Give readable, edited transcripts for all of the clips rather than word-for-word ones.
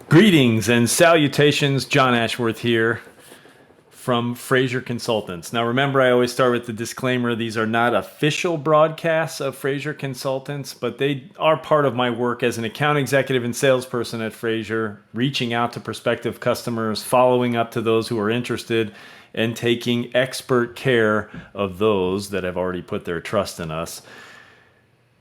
Greetings and salutations, John Ashworth here from Fraser Consultants. Now remember, I always start with the disclaimer, these are not official broadcasts of Fraser Consultants, but they are part of my work as an account executive and salesperson at Fraser, reaching out to prospective customers, following up to those who are interested, and taking expert care of those that have already put their trust in us.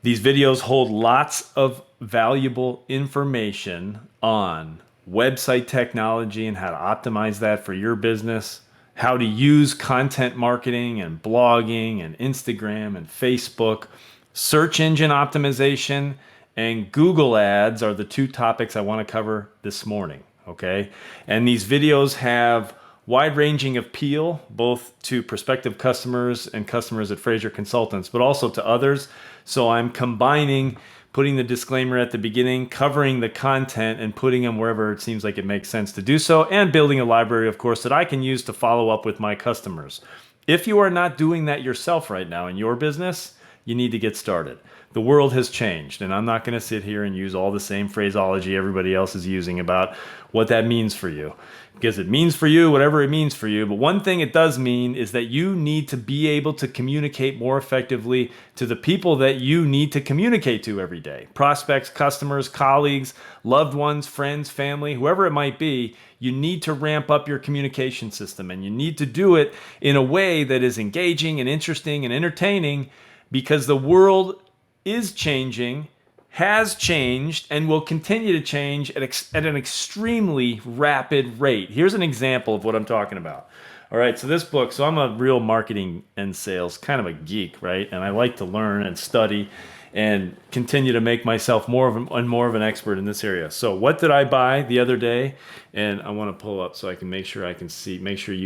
These videos hold lots of valuable information on website technology and how to optimize that for your business, how to use content marketing and blogging and Instagram and Facebook, search engine optimization, and Google ads are the two topics I want to cover this morning, okay? And these videos have wide-ranging appeal, both to prospective customers and customers at Fraser Consultants, but also to others. So I'm combining, putting the disclaimer at the beginning, covering the content, and putting them wherever it seems like it makes sense to do so, and building a library, of course, that I can use to follow up with my customers. If you are not doing that yourself right now in your business, you need to get started. The world has changed, and I'm not going to sit here and use all the same phraseology everybody else is using about what that means for you. Because it means for you whatever it means for you. But one thing it does mean is that you need to be able to communicate more effectively to the people that you need to communicate to every day. Prospects, customers, colleagues, loved ones, friends, family, whoever it might be. You need to ramp up your communication system, and you need to do it in a way that is engaging and interesting and entertaining, because the world is changing, has changed, and will continue to change at an extremely rapid rate. Here's an example of what I'm talking about. All right, so this book, so I'm a real marketing and sales kind of a geek, right? And I like to learn and study and continue to make myself more of an expert in this area. So what did I buy the other day? And I want to pull up so I can make sure you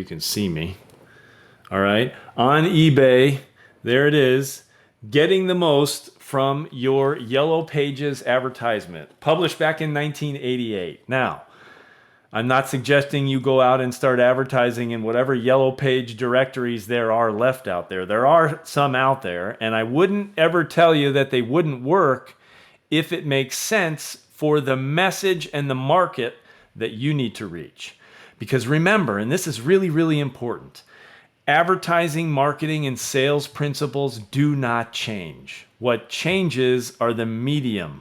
can see me. All right, on eBay, there it is. Getting the most from your Yellow Pages advertisement, published back in 1988. Now, I'm not suggesting you go out and start advertising in whatever Yellow Page directories there are left out there. There are some out there, and I wouldn't ever tell you that they wouldn't work if it makes sense for the message and the market that you need to reach. Because remember, and this is really, really important, advertising, marketing, and sales principles do not change. What changes are the media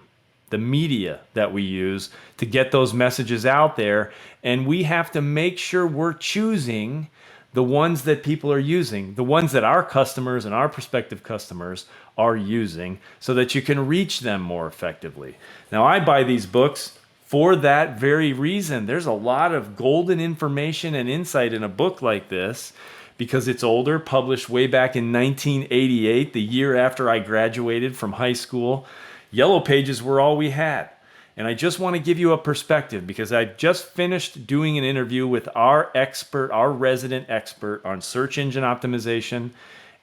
that we use to get those messages out there. And we have to make sure we're choosing the ones that people are using, the ones that our customers and our prospective customers are using, so that you can reach them more effectively. Now, I buy these books for that very reason. There's a lot of golden information and insight in a book like this, because it's older, published way back in 1988, the year after I graduated from high school. Yellow Pages were all we had. And I just want to give you a perspective, because I just finished doing an interview with our resident expert on search engine optimization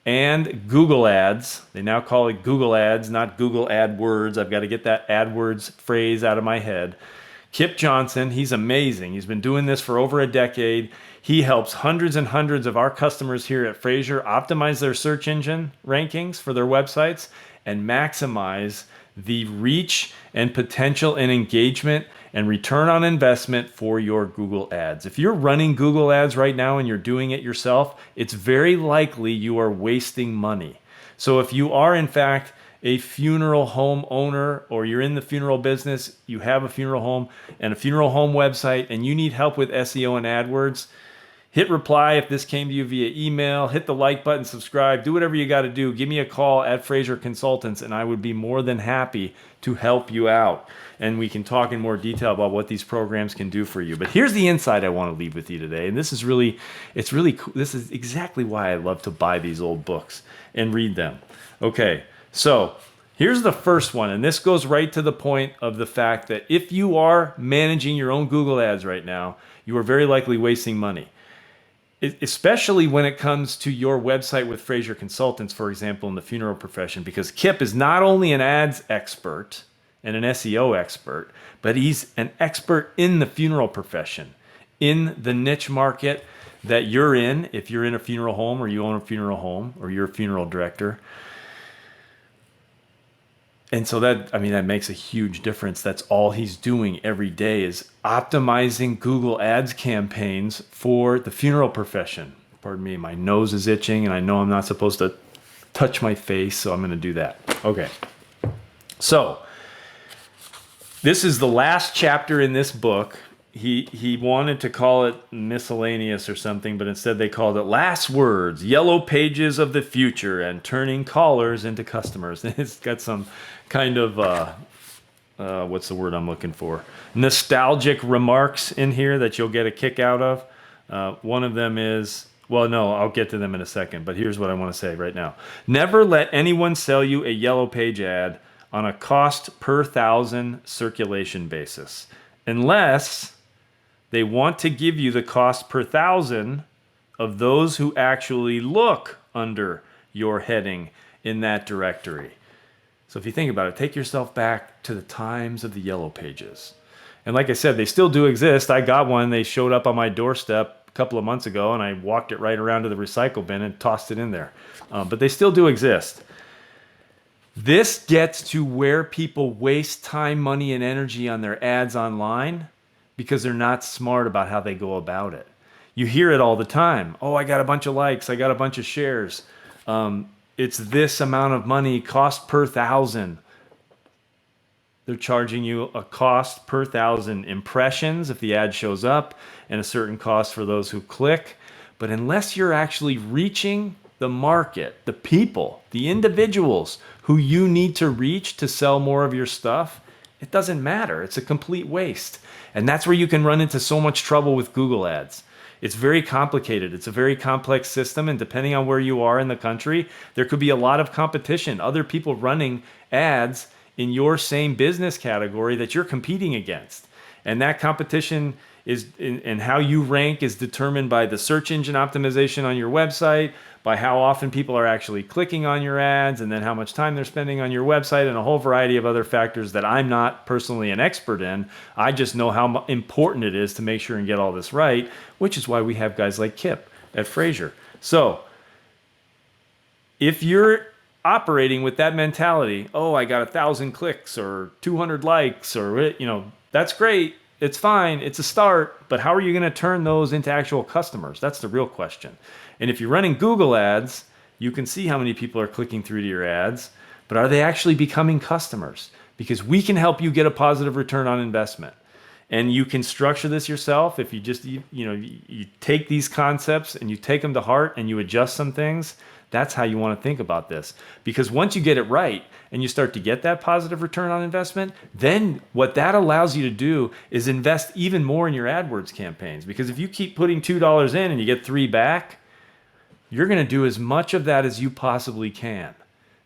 and Google ads. They now call it Google ads, not Google AdWords. I've got to get that AdWords phrase out of my head. Kip Johnson, he's amazing. He's been doing this for over a decade. He helps hundreds and hundreds of our customers here at Fraser optimize their search engine rankings for their websites and maximize the reach and potential and engagement and return on investment for your Google ads. If you're running Google ads right now and you're doing it yourself, it's very likely you are wasting money. So if you are, in fact, a funeral home owner, or you're in the funeral business, you have a funeral home and a funeral home website, and you need help with SEO and AdWords, hit reply if this came to you via email, hit the like button, subscribe, do whatever you got to do. Give me a call at Fraser Consultants, and I would be more than happy to help you out. And we can talk in more detail about what these programs can do for you. But here's the insight I want to leave with you today. And this is really cool. This is exactly why I love to buy these old books and read them. Okay. So here's the first one, and this goes right to the point of the fact that if you are managing your own Google ads right now, you are very likely wasting money, especially when it comes to your website with Fraser Consultants, for example, in the funeral profession, because Kip is not only an ads expert and an SEO expert, but he's an expert in the funeral profession, in the niche market that you're in, if you're in a funeral home or you own a funeral home or you're a funeral director. And so that, I mean, that makes a huge difference. That's all he's doing every day is optimizing Google Ads campaigns for the funeral profession. Pardon me, my nose is itching and I know I'm not supposed to touch my face, so I'm going to do that. Okay. So this is the last chapter in this book. He wanted to call it miscellaneous or something, but instead they called it Last Words, Yellow Pages of the Future and Turning Callers into Customers. It's got some kind of, what's the word I'm looking for? Nostalgic remarks in here that you'll get a kick out of. One of them is, well, no, I'll get to them in a second, but here's what I want to say right now. Never let anyone sell you a yellow page ad on a cost per thousand circulation basis, unless they want to give you the cost per thousand of those who actually look under your heading in that directory. So if you think about it, take yourself back to the times of the yellow pages. And like I said, they still do exist. I got one. They showed up on my doorstep a couple of months ago, and I walked it right around to the recycle bin and tossed it in there. But they still do exist. This gets to where people waste time, money, and energy on their ads online because they're not smart about how they go about it. You hear it all the time. Oh, I got a bunch of likes. I got a bunch of shares. It's this amount of money, cost per thousand. They're charging you a cost per thousand impressions if the ad shows up and a certain cost for those who click. But unless you're actually reaching the market, the people, the individuals who you need to reach to sell more of your stuff, it doesn't matter. It's a complete waste. And that's where you can run into so much trouble with Google Ads. It's very complicated. It's a very complex system. And depending on where you are in the country, there could be a lot of competition, other people running ads in your same business category that you're competing against. And that competition is, and how you rank is determined by the search engine optimization on your website, by how often people are actually clicking on your ads, and then how much time they're spending on your website, and a whole variety of other factors that I'm not personally an expert in. I just know how important it is to make sure and get all this right, which is why we have guys like Kip at Fraser. So if you're operating with that mentality, oh, I got 1,000 clicks or 200 likes, or, that's great. It's fine. It's a start. But how are you going to turn those into actual customers? That's the real question. And if you're running Google ads, you can see how many people are clicking through to your ads, but are they actually becoming customers? Because we can help you get a positive return on investment. And you can structure this yourself if you just, you take these concepts and you take them to heart and you adjust some things. That's how you want to think about this. Because once you get it right and you start to get that positive return on investment, then what that allows you to do is invest even more in your AdWords campaigns. Because if you keep putting $2 in and you get $3 back, you're going to do as much of that as you possibly can.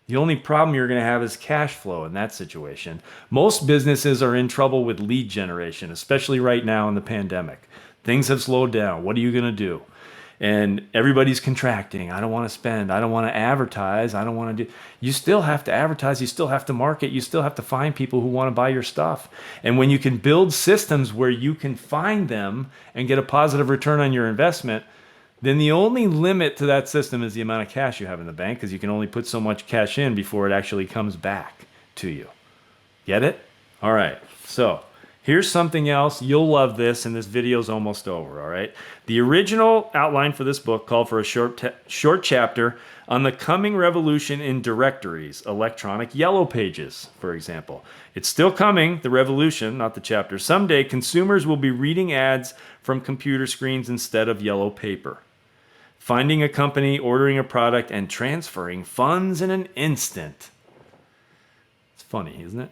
The only problem you're going to have is cash flow in that situation. Most businesses are in trouble with lead generation, especially right now in the pandemic. Things have slowed down. What are you going to do? And everybody's contracting. I don't want to spend. I don't want to advertise. I don't want to do. You still have to advertise. You still have to market. You still have to find people who want to buy your stuff. And when you can build systems where you can find them and get a positive return on your investment, then the only limit to that system is the amount of cash you have in the bank, because you can only put so much cash in before it actually comes back to you. Get it? All right. So here's something else. You'll love this, and this video's almost over, all right? The original outline for this book called for a short chapter on the coming revolution in directories, electronic yellow pages, for example. It's still coming, the revolution, not the chapter. Someday, consumers will be reading ads from computer screens instead of yellow paper, finding a company, ordering a product, and transferring funds in an instant. It's funny, isn't it?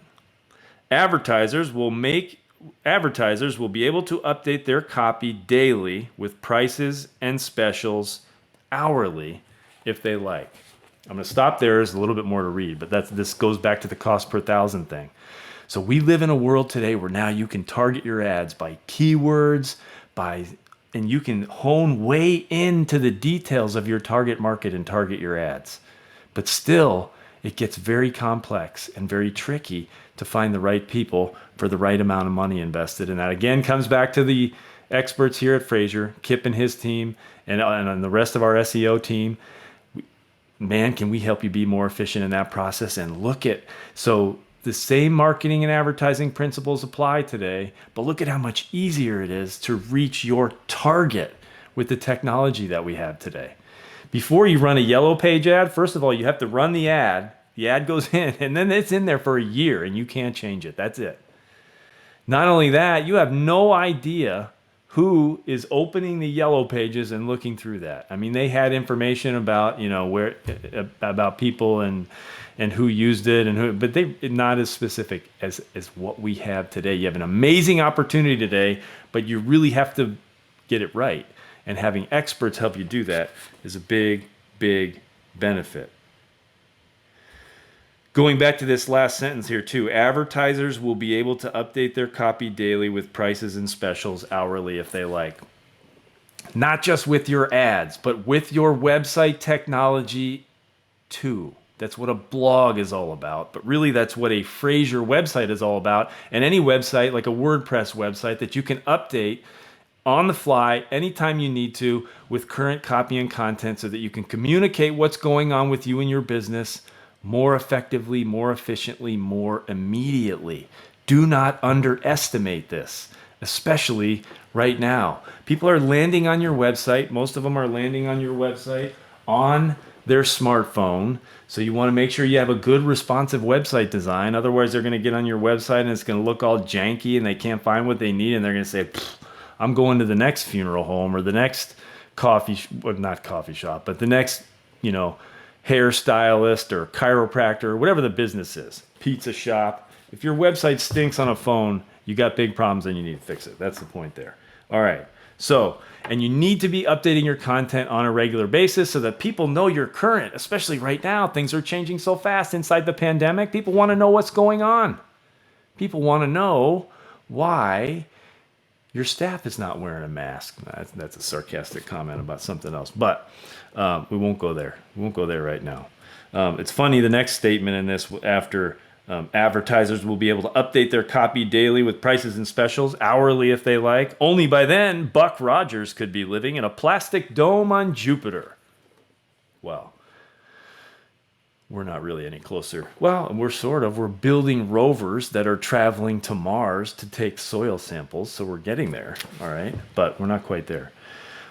Advertisers will be able to update their copy daily with prices and specials hourly if they like. I'm going to stop there. There's a little bit more to read, but this goes back to the cost per thousand thing. So we live in a world today where now you can target your ads by keywords, and you can hone way into the details of your target market and target your ads. But still, it gets very complex and very tricky to find the right people for the right amount of money invested. And that again comes back to the experts here at Fraser, Kip and his team, and the rest of our SEO team. Man, can we help you be more efficient in that process? And so The same marketing and advertising principles apply today, but look at how much easier it is to reach your target with the technology that we have today. Before you run a Yellow Page ad, first of all, you have to run the ad. The ad goes in, and then it's in there for a year, and you can't change it. That's it. Not only that, you have no idea who is opening the Yellow Pages and looking through that. I mean, they had information about, where about people and who used it and who, but they not as specific as what we have today. You have an amazing opportunity today, but you really have to get it right. And having experts help you do that is a big, big benefit. Going back to this last sentence here too, advertisers will be able to update their copy daily with prices and specials hourly if they like. Not just with your ads, but with your website technology too. That's what a blog is all about. But really that's what a Fraser website is all about. And any website, like a WordPress website, that you can update on the fly anytime you need to with current copy and content so that you can communicate what's going on with you and your business more effectively, more efficiently, more immediately. Do not underestimate this, especially right now. People are landing on your website. Most of them are landing on your website on their smartphone. So you want to make sure you have a good responsive website design. Otherwise, they're going to get on your website and it's going to look all janky and they can't find what they need. And they're going to say, I'm going to the next funeral home or the next not coffee shop, but the next, hairstylist or chiropractor or whatever the business is, pizza shop. If your website stinks on a phone, you got big problems and you need to fix it. That's the point there. All right. So, and you need to be updating your content on a regular basis so that people know you're current, especially right now. Things are changing so fast inside the pandemic. People want to know what's going on. People want to know why your staff is not wearing a mask. That's a sarcastic comment about something else, but we won't go there. We won't go there right now. It's funny, the next statement in this, after advertisers will be able to update their copy daily with prices and specials, hourly if they like. Only by then, Buck Rogers could be living in a plastic dome on Jupiter. Well, we're not really any closer. Well, we're building rovers that are traveling to Mars to take soil samples. So we're getting there. All right. But we're not quite there.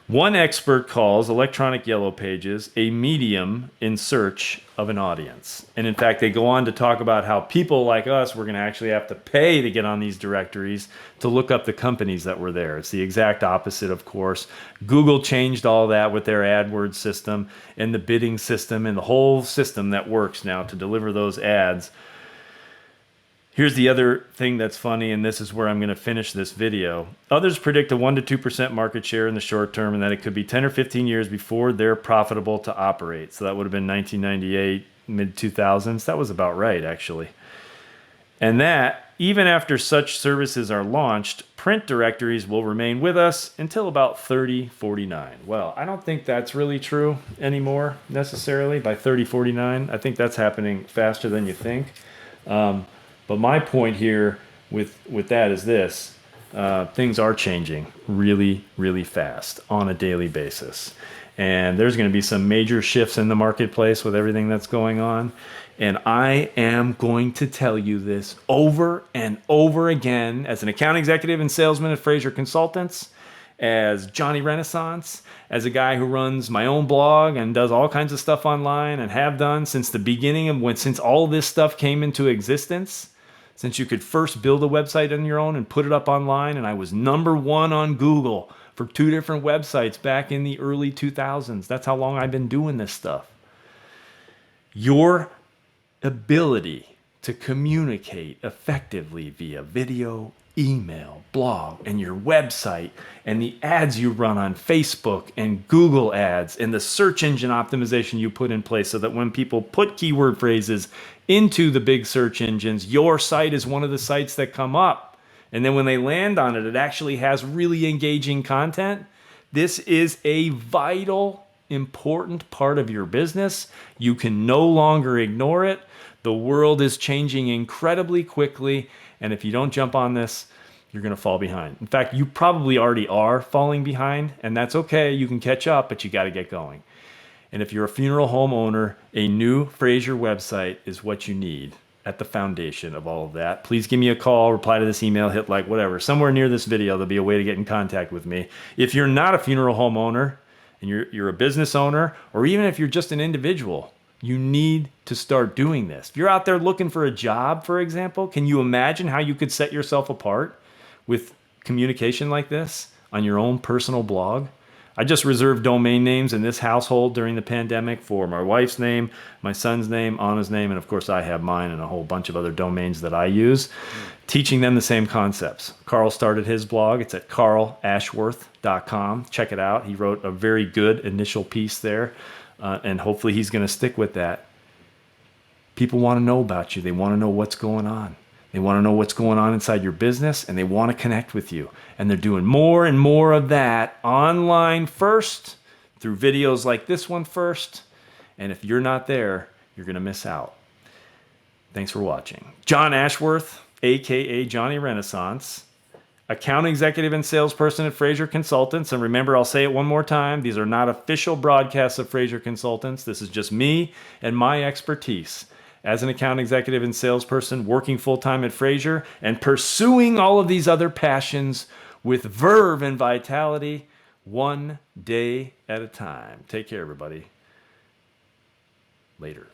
One expert calls electronic Yellow Pages a medium in search of an audience. And in fact, they go on to talk about how people like us, we're going to actually have to pay to get on these directories to look up the companies that were there. It's the exact opposite, of course. Google changed all that with their AdWords system and the bidding system and the whole system that works now to deliver those ads. Here's the other thing that's funny, and this is where I'm going to finish this video. Others predict a 1% to 2% market share in the short term, and that it could be 10 or 15 years before they're profitable to operate. So that would have been 1998, mid-2000s. That was about right, actually. And that, even after such services are launched, print directories will remain with us until about 3049. Well, I don't think that's really true anymore, necessarily, by 3049. I think that's happening faster than you think. But my point here with that is this. Things are changing really, really fast on a daily basis. And there's going to be some major shifts in the marketplace with everything that's going on. And I am going to tell you this over and over again as an account executive and salesman at Fraser Consultants, as Johnny Renaissance, as a guy who runs my own blog and does all kinds of stuff online and have done since the beginning of since all this stuff came into existence. Since you could first build a website on your own and put it up online, and I was #1 on Google for 2 different websites back in the early 2000s. That's how long I've been doing this stuff. Your ability to communicate effectively via video, email, blog, and your website, and the ads you run on Facebook and Google ads, and the search engine optimization you put in place so that when people put keyword phrases into the big search engines, your site is one of the sites that come up. And then when they land on it, it actually has really engaging content. This is a vital, important part of your business. You can no longer ignore it. The world is changing incredibly quickly. And if you don't jump on this, you're going to fall behind. In fact, you probably already are falling behind, and that's okay. You can catch up, but you got to get going. And if you're a funeral home owner, a new Fraser website is what you need. at the foundation of all of that. Please give me a call, reply to this email, hit like, whatever. Somewhere near this video, there'll be a way to get in contact with me. If you're not a funeral home owner and you're a business owner, or even if you're just an individual, you need to start doing this. If you're out there looking for a job, for example, can you imagine how you could set yourself apart with communication like this on your own personal blog? I just reserved domain names in this household during the pandemic for my wife's name, my son's name, Anna's name, and of course I have mine and a whole bunch of other domains that I use, teaching them the same concepts. Carl started his blog. It's at carlashworth.com. Check it out. He wrote a very good initial piece there, and hopefully he's going to stick with that. People want to know about you. They want to know what's going on. They want to know what's going on inside your business, and they want to connect with you. And they're doing more and more of that online first, through videos like this one first. And if you're not there, you're going to miss out. Thanks for watching. John Ashworth, a.k.a. Johnny Renaissance, account executive and salesperson at Fraser Consultants. And remember, I'll say it one more time. These are not official broadcasts of Fraser Consultants. This is just me and my expertise as an account executive and salesperson working full-time at Fraser and pursuing all of these other passions with verve and vitality, one day at a time. Take care, everybody. Later.